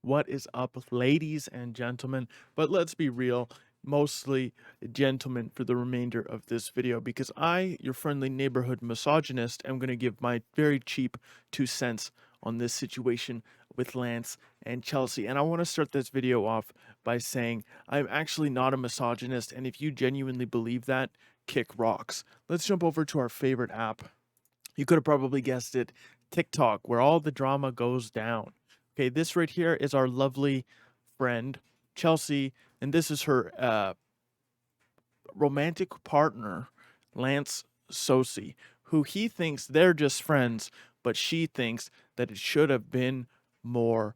What is up, ladies and gentlemen? But let's be real, mostly gentlemen for the remainder of this video because I, your friendly neighborhood misogynist, am going to give my very cheap 2 cents on this situation with Lance and Chelsea. And I want to start this video off by saying I'm actually not a misogynist, and if you genuinely believe that, kick rocks. Let's jump over to our favorite app. You could have probably guessed it, TikTok, where all the drama goes down. Okay, this right here is our lovely friend, Chelsea, and this is her romantic partner, Lance Tsosie, who he thinks they're just friends, but she thinks that it should have been more.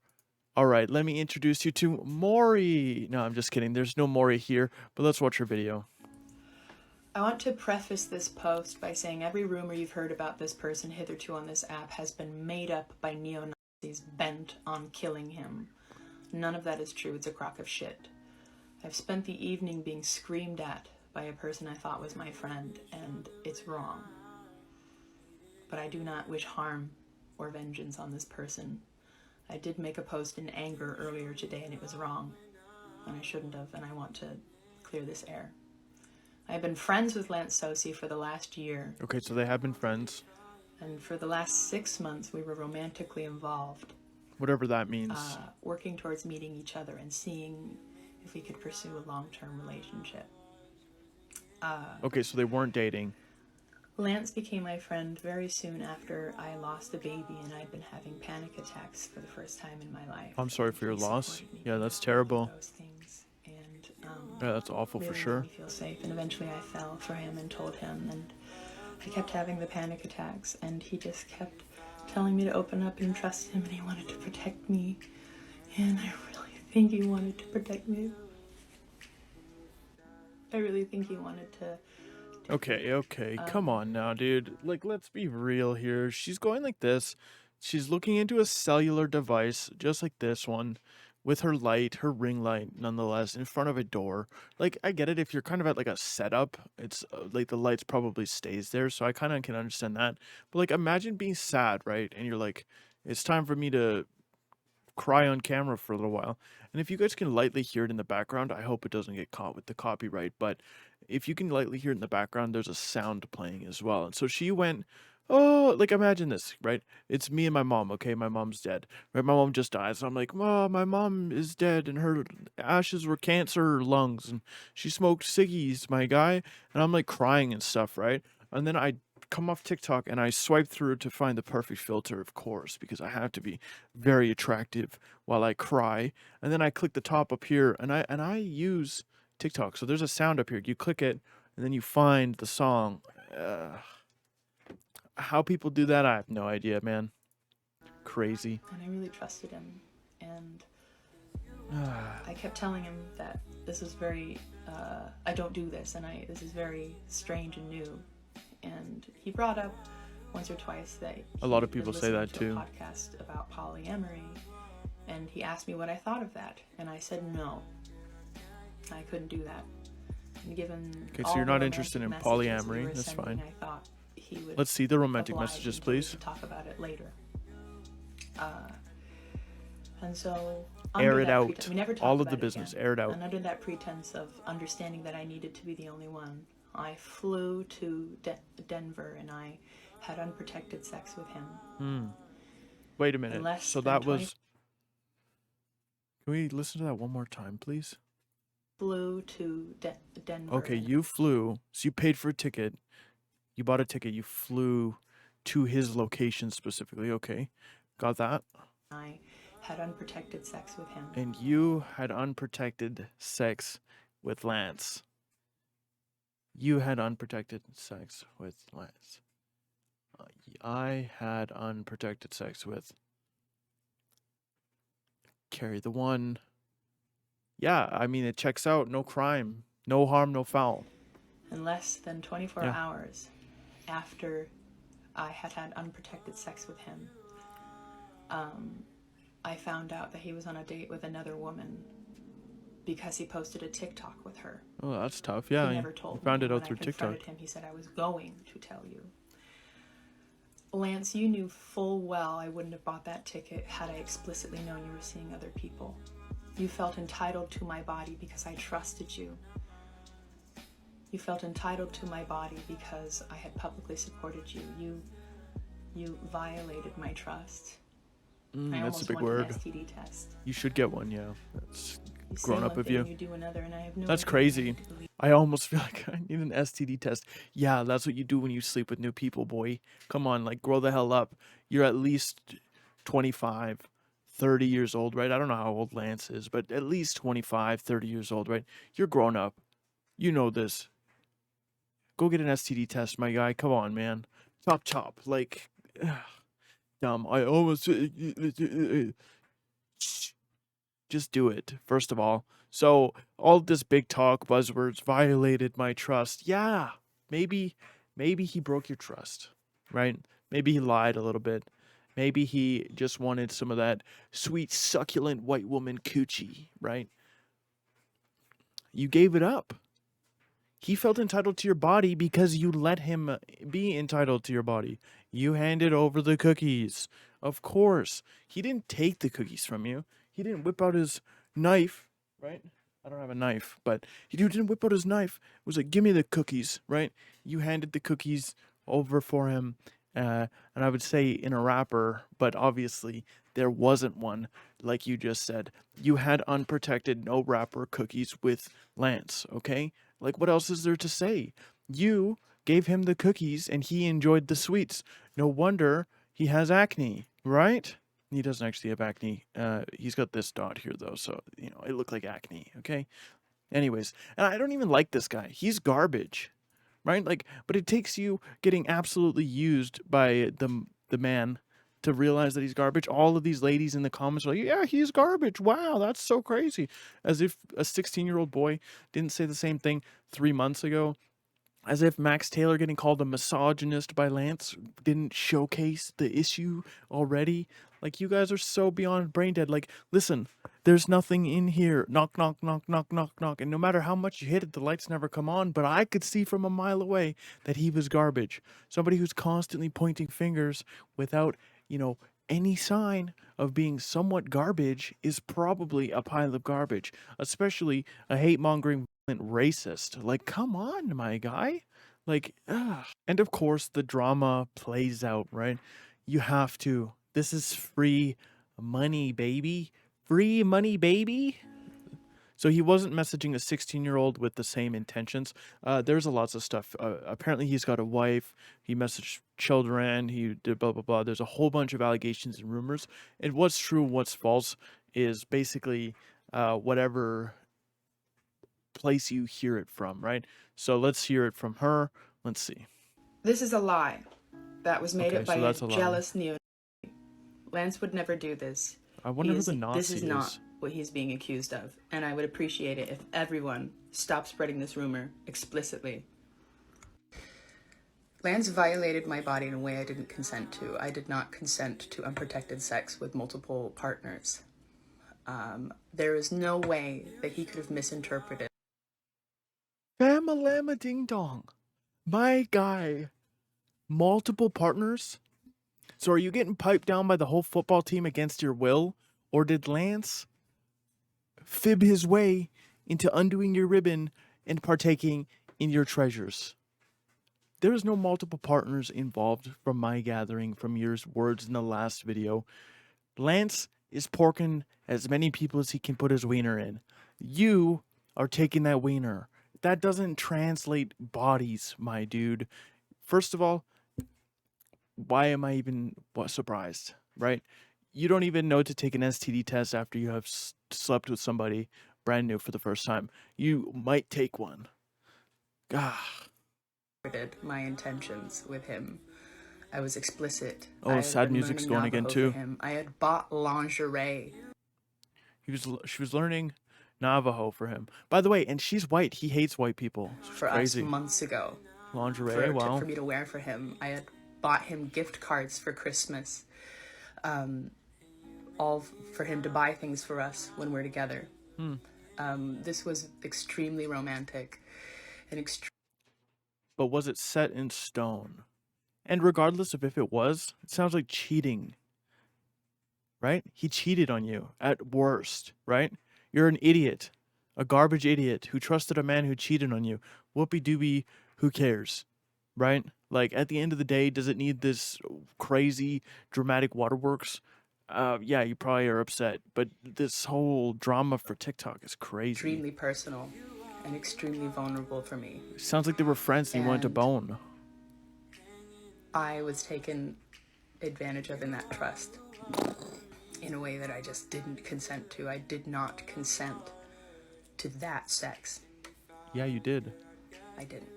All right, let me introduce you to Maury. No, I'm just kidding. There's no Maury here, but let's watch her video. I want to preface this post by saying every rumor you've heard about this person hitherto on this app has been made up by neo-Nazis bent on killing him. None of that is true. It's a crock of shit. I've spent the evening being screamed at by a person I thought was my friend, and it's wrong. But I do not wish harm or vengeance on this person. I did make a post in anger earlier today, and it was wrong, and I shouldn't have, and I want to clear this air. I've been friends with Lance Tsosie for the last year. Okay, so they have been friends. And for the last 6 months, we were romantically involved. Whatever that means. Working towards meeting each other and seeing if we could pursue a long-term relationship. Okay, so they weren't dating. Lance became my friend very soon after I lost a baby, and I'd been having panic attacks for the first time in my life. I'm sorry for your loss. Yeah, that's terrible. Those things. And yeah, that's awful really for sure. made me feel safe, and eventually I fell for him and told him, and I kept having the panic attacks, and he just kept telling me to open up and trust him, and he wanted to protect me, and I really think he wanted to protect me. I really think he wanted to. Okay, come on now, dude. Like, let's be real here. She's going like this. She's looking into a cellular device, just like this one, with her light, her ring light, nonetheless, in front of a door. Like, I get it. If you're kind of at like a setup, it's like the lights probably stays there. So I kind of can understand that. But like, imagine being sad, right? And you're like, it's time for me to cry on camera for a little while. And if you guys can lightly hear it in the background, I hope it doesn't get caught with the copyright, but if you can lightly hear it in the background, there's a sound playing as well. And so she went, oh, like imagine this, right? It's me and my mom, okay? My mom's dead, right? My mom just died. So I'm like, oh, my mom is dead and her ashes were cancer lungs and she smoked ciggies, my guy. And I'm like crying and stuff, right? And then I come off TikTok and I swipe through to find the perfect filter, of course, because I have to be very attractive while I cry. And then I click the top up here and I use TikTok. So there's a sound up here. You click it and then you find the song. How people do that, I have no idea, man. Crazy. And I really trusted him, and I kept telling him that this is very, I don't do this, and this is very strange and new. And he brought up once or twice that a lot of people say that too. A podcast about polyamory, and he asked me what I thought of that, and I said no, I couldn't do that. And given okay, so you're not interested in polyamory. That's fine. I thought he would. Let's see the romantic messages, please. Talk about it later. And so air it out. We never talked all of about the business. Again. Air it out. And under that pretense of understanding that I needed to be the only one, I flew to Denver and I had unprotected sex with him. Wait a minute. So that was. Can we listen to that one more time, please? Flew to Denver. Okay, you flew. So you paid for a ticket. You bought a ticket. You flew to his location specifically. Okay, got that. I had unprotected sex with him. And you had unprotected sex with Lance. You had unprotected sex with Lance. I had unprotected sex with Carrie the One. Yeah, I mean, it checks out. No crime. No harm, no foul. In less than 24 hours after I had had unprotected sex with him, I found out that he was on a date with another woman because he posted a TikTok with her. Oh, that's tough. Yeah, he never told me. Found it out when through I confronted TikTok. him, he said, I was going to tell you. Lance, you knew full well I wouldn't have bought that ticket had I explicitly known you were seeing other people. You felt entitled to my body because I trusted you. You felt entitled to my body because I had publicly supported you. You violated my trust. I That's a almost big want word. an STD test. You should get one, yeah. That's You say grown one up of thing, you. you do another, and I have no That's idea crazy. what to believe. I almost feel like I need an STD test. Yeah, that's what you do when you sleep with new people, boy. Come on, like, grow the hell up. You're at least 25, 30 years old, right? I don't know how old Lance is, but at least 25, 30 years old, right? You're grown up. You know this. Go get an STD test, my guy. Come on, man. Chop, chop. Like, dumb. I almost. Just do it, first of all. So, all this big talk, buzzwords, violated my trust. Yeah, maybe he broke your trust, right? Maybe he lied a little bit. Maybe he just wanted some of that sweet, succulent white woman coochie, right? You gave it up. He felt entitled to your body because you let him be entitled to your body. You handed over the cookies. Of course. He didn't take the cookies from you. He didn't whip out his knife, right? I don't have a knife, but he didn't whip out his knife. It was like, give me the cookies, right? You handed the cookies over for him, and I would say in a wrapper, but obviously there wasn't one, like you just said. You had unprotected, no wrapper cookies with Lance, okay? Like, what else is there to say? You gave him the cookies and he enjoyed the sweets. No wonder he has acne, right? He doesn't actually have acne. He's got this dot here, though, so, it looked like acne, okay? Anyways, and I don't even like this guy. He's garbage, right? Like, but it takes you getting absolutely used by the man to realize that he's garbage. All of these ladies in the comments are like, yeah, he's garbage. Wow, that's so crazy. As if a 16-year-old boy didn't say the same thing 3 months ago. As if Max Taylor getting called a misogynist by Lance didn't showcase the issue already. Like, you guys are so beyond brain dead. Like, listen, there's nothing in here. Knock, knock, knock, knock, knock, knock. And no matter how much you hit it, the lights never come on. But I could see from a mile away that he was garbage. Somebody who's constantly pointing fingers without, any sign of being somewhat garbage is probably a pile of garbage, especially a hate-mongering racist. Like, come on, my guy. Like, ugh. And of course, the drama plays out, right? You have to. This is free money, baby. Free money, baby. So he wasn't messaging a 16-year-old with the same intentions. There's a lots of stuff. Apparently, he's got a wife. He messaged children. He did blah, blah, blah. There's a whole bunch of allegations and rumors. And what's true and what's false is basically whatever place you hear it from, right? So let's hear it from her. Let's see. This is a lie that was made up by so a that's a lie. jealous neo. Lance would never do this. I wonder who the Nazi This is not what he's being accused of, and I would appreciate it if everyone stopped spreading this rumor explicitly. Lance violated my body in a way I didn't consent to. I did not consent to unprotected sex with multiple partners. There is no way that he could have misinterpreted. Fama lama ding dong. My guy. Multiple partners? So are you getting piped down by the whole football team against your will? Or did Lance fib his way into undoing your ribbon and partaking in your treasures? There is no multiple partners involved from my gathering from your words in the last video. Lance is porking as many people as he can put his wiener in. You are taking that wiener. That doesn't translate bodies, my dude. First of all, why am I even surprised, right? You don't even know to take an STD test after you have slept with somebody brand new for the first time. You might take one. Ah. My intentions with him. I was explicit. Oh, sad music's going again too. I had bought lingerie. She was learning Navajo for him. By the way, and she's white. He hates white people. For crazy. us months ago. Lingerie, wow. For me to wear for him. I had bought him gift cards for Christmas. All for him to buy things for us when we're together. This was extremely romantic and But was it set in stone? And regardless of if it was, it sounds like cheating, right? He cheated on you at worst, right? You're an idiot, a garbage idiot who trusted a man who cheated on you. Whoopie doobie, who cares, right? Like, at the end of the day, does it need this crazy dramatic waterworks? Yeah, you probably are upset, but this whole drama for TikTok is crazy. Extremely personal and extremely vulnerable for me. Sounds like they were friends and he wanted to And bone. I was taken advantage of in that trust in a way that I just didn't consent to. I did not consent to that sex. Yeah, you did. I didn't.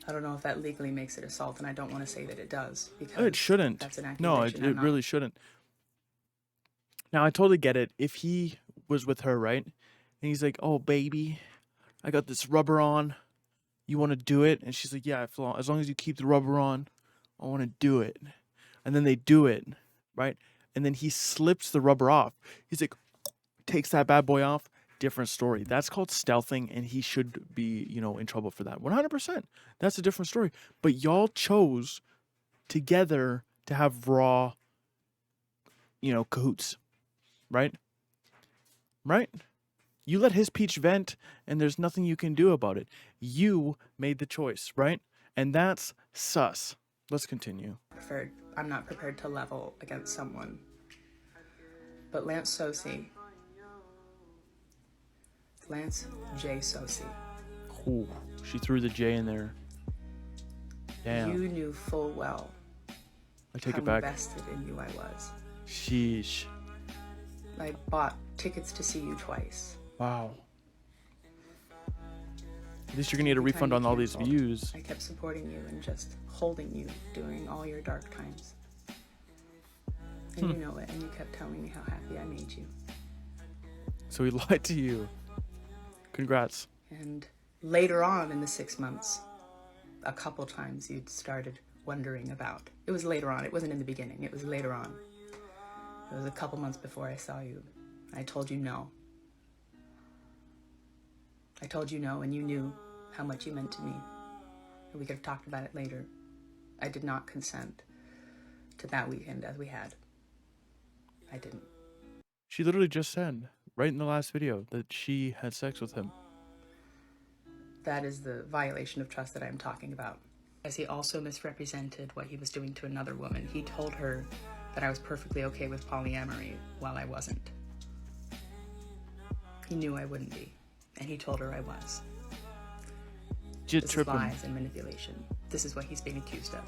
I don't know if that legally makes it assault, and I don't want to say that it does, because It shouldn't. that's an No, accusation. it really shouldn't. Now, I totally get it. If he was with her, right? And he's like, oh, baby, I got this rubber on. You want to do it? And she's like, yeah, as long as you keep the rubber on, I want to do it. And then they do it, right? And then he slips the rubber off. He's like, takes that bad boy off. Different story. That's called stealthing, and he should be, in trouble for that. 100%. That's a different story. But y'all chose together to have raw, cahoots, right? Right? You let his peach vent, and there's nothing you can do about it. You made the choice, right? And that's sus. Let's continue. I'm not prepared to level against someone. But Lance Tsosie, Lance J. Tsosie. Ooh, she threw the J in there. Damn. You knew full well I take how it back. invested in you I was. Sheesh. I bought tickets to see you twice. Wow. At least you're gonna get a Every time refund you on all these canceled, views. I kept supporting you and just holding you during all your dark times. And you know it, and you kept telling me how happy I made you. So he lied to you. Congrats. And later on in the 6 months, a couple times you'd started wondering about. It was later on. It wasn't in the beginning. It was later on. It was a couple months before I saw you. I told you no. I told you no, and you knew how much you meant to me. And we could have talked about it later. I did not consent to that weekend as we had. I didn't. She literally just said, right in the last video, that she had sex with him. That is the violation of trust that I'm talking about. As he also misrepresented what he was doing to another woman. He told her that I was perfectly okay with polyamory while I wasn't. He knew I wouldn't be, and he told her I was. This is lies and manipulation. This is what he's being accused of.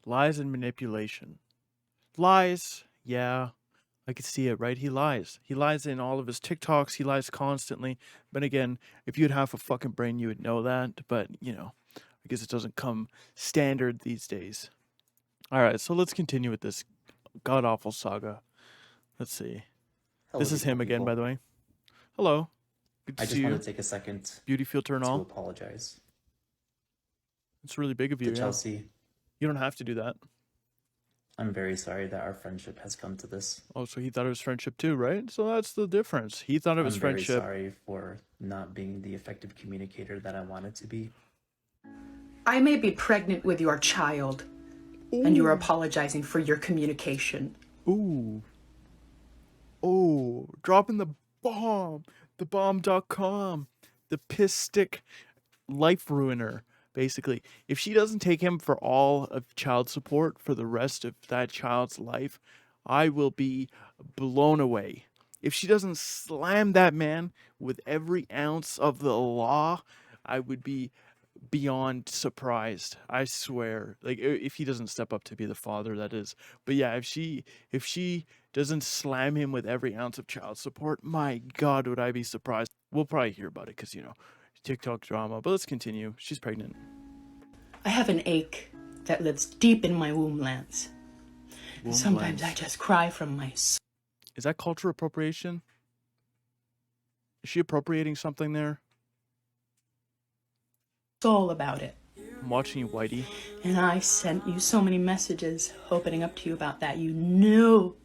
Lies and manipulation. Lies, yeah. I could see it, right? He lies. He lies in all of his TikToks. He lies constantly. But again, if you had half a fucking brain, you would know that. But, I guess it doesn't come standard these days. All right, so let's continue with this god-awful saga. Let's see. Hello, This is him again, people. by the way. Hello. Good to I see just you. want to take a second Beauty filter and to all. apologize It's really big of to you. Yeah. Chelsea. You don't have to do that. I'm very sorry that our friendship has come to this. Oh, so he thought it was friendship too, right? So that's the difference. He thought it was I'm friendship. very sorry for not being the effective communicator that I wanted to be. I may be pregnant with your child, and you're apologizing for your communication. Ooh. Oh, dropping the bomb. The bomb.com. The piss stick life ruiner, basically. If she doesn't take him for all of child support for the rest of that child's life, I will be blown away. If she doesn't slam that man with every ounce of the law, I would be beyond surprised. I swear. Like, if he doesn't step up to be the father, that is. But yeah, if she doesn't slam him with every ounce of child support, my God, would I be surprised. We'll probably hear about it because, TikTok drama. But let's continue. She's pregnant. I have an ache that lives deep in my womb, Lance. And sometimes I just cry from my soul. Is that culture appropriation? Is she appropriating something there? About it. I'm watching you, Whitey. And I sent you so many messages opening up to you about that. You knew.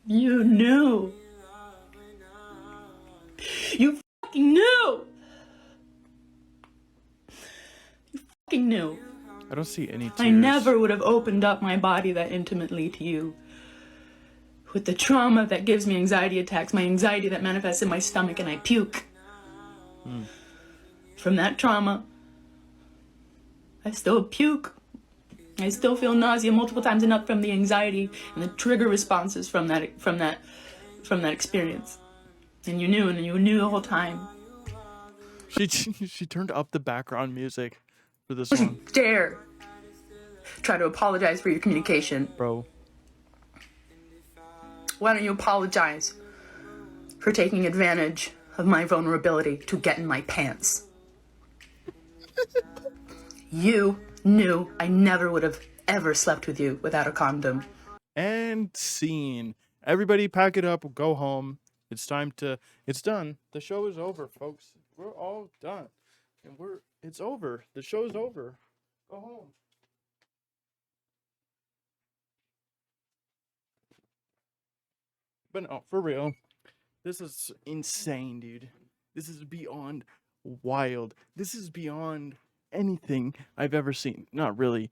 You knew. You fucking knew. fucking knew. I don't see any tears. I never would have opened up my body that intimately to you. With the trauma that gives me anxiety attacks, my anxiety that manifests in my stomach and I puke. From that trauma, I still puke. I still feel nausea multiple times enough from the anxiety and the trigger responses from that experience. And you knew the whole time. She turned up the background music for this Don't one. you dare try to apologize for your communication. Bro. Why don't you apologize for taking advantage of my vulnerability to get in my pants? You knew I never would have ever slept with you without a condom. And scene. Everybody pack it up, go home. It's done. The show is over, folks. We're all done. And it's over. The show's over. Go home. But no, for real. This is insane, dude. This is beyond wild. This is beyond anything I've ever seen. Not really.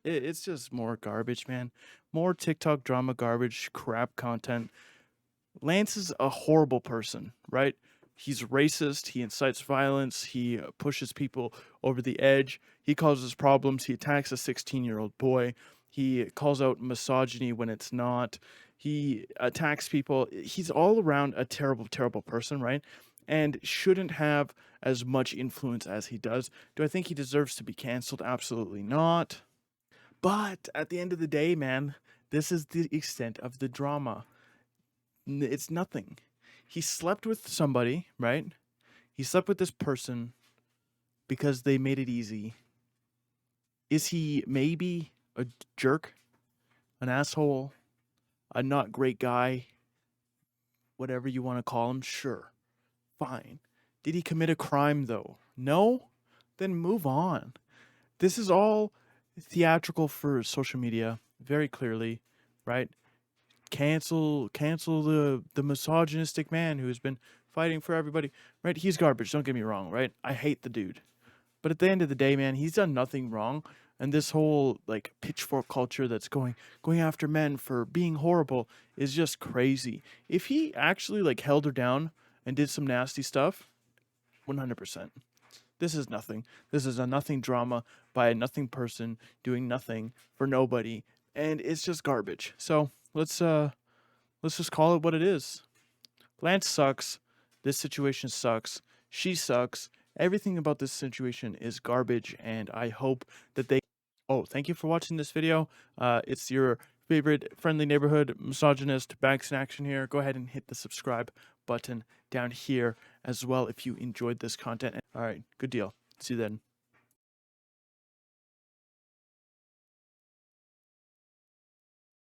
It's just more garbage, man. More TikTok drama garbage, crap content. Lance is a horrible person, right? He's racist. He incites violence. He pushes people over the edge. He causes problems. He attacks a 16-year-old boy. He calls out misogyny when it's not. He attacks people. He's all around a terrible, terrible person, right? And shouldn't have as much influence as he does. Do I think he deserves to be canceled? Absolutely not. But at the end of the day, man, this is the extent of the drama. It's nothing. He slept with somebody, right? He slept with this person because they made it easy. Is he maybe a jerk? An asshole? A not great guy? Whatever you want to call him? Sure. Fine. Did he commit a crime, though? No? Then move on. This is all theatrical for social media, very clearly, right? Cancel the misogynistic man who's been fighting for everybody, right? He's garbage, don't get me wrong, right? I hate the dude. But at the end of the day, man, he's done nothing wrong. And this whole like pitchfork culture that's going after men for being horrible is just crazy. If he actually like held her down and did some nasty stuff, 100%. This is nothing. This is a nothing drama by a nothing person doing nothing for nobody, and it's just garbage. So let's just call it what it is. Lance sucks. This situation sucks. She sucks. Everything about this situation is garbage, and I hope that they. Oh, thank you for watching this video. It's your favorite friendly neighborhood misogynist Bags in Action here. Go ahead and hit the subscribe button down here as well if you enjoyed this content. All right, good deal. See you then.